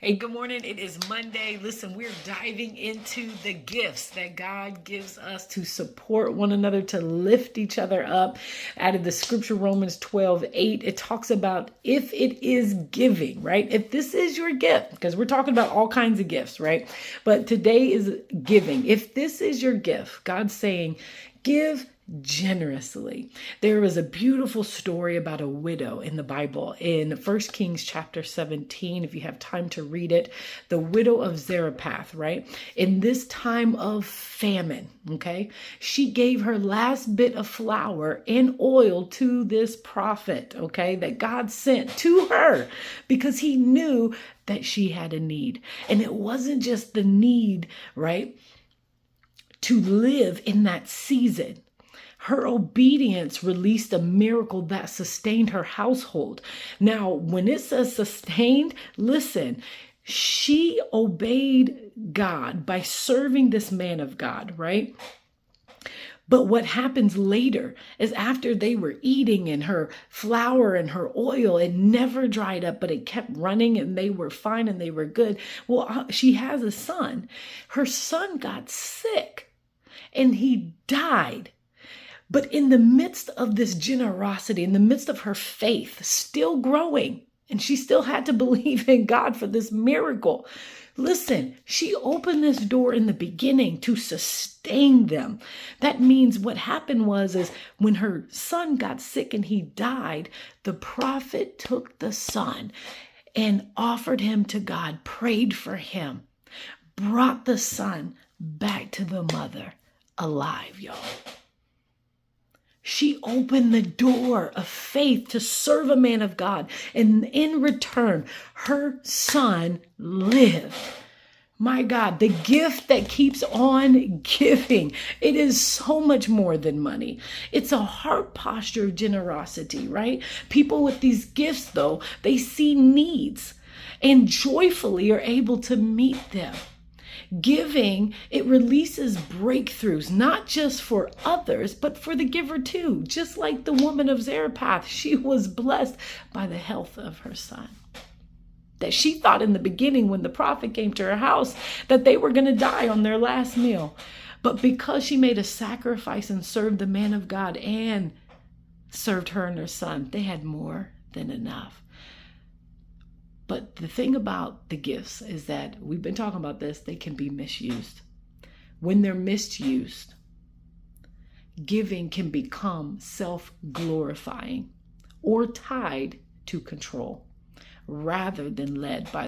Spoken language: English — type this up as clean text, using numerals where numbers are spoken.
Hey, good morning. It is Monday. Listen, we're diving into the gifts that God gives us to support one another, to lift each other up. Out of the scripture, Romans 12:8, it talks about if it is giving, right? If this is your gift, because we're talking about all kinds of gifts, right? But today is giving. If this is your gift, God's saying, give generously. There is a beautiful story about a widow in the Bible in 1 Kings chapter 17. If you have time to read it, the widow of Zarephath, right? In this time of famine, okay, she gave her last bit of flour and oil to this prophet, okay, that God sent to her because he knew that she had a need. And it wasn't just the need, right, to live in that season. Her obedience released a miracle that sustained her household. Now, when it says sustained, listen, she obeyed God by serving this man of God, right? But what happens later is after they were eating and her flour and her oil, it never dried up, but it kept running and they were fine and they were good. Well, she has a son. Her son got sick and he died. But in the midst of this generosity, in the midst of her faith still growing, and she still had to believe in God for this miracle. Listen, she opened this door in the beginning to sustain them. That means what happened is when her son got sick and he died, the prophet took the son and offered him to God, prayed for him, brought the son back to the mother alive, y'all. She opened the door of faith to serve a man of God. And in return, her son lived. My God, the gift that keeps on giving. It is so much more than money. It's a heart posture of generosity, right? People with these gifts, though, they see needs and joyfully are able to meet them. Giving, it releases breakthroughs, not just for others, but for the giver too. Just like the woman of Zarephath, she was blessed by the health of her son. That she thought in the beginning when the prophet came to her house that they were going to die on their last meal. But because she made a sacrifice and served the man of God and served her and her son, they had more than enough. But the thing about the gifts is that we've been talking about this, they can be misused. When they're misused, giving can become self-glorifying or tied to control rather than led by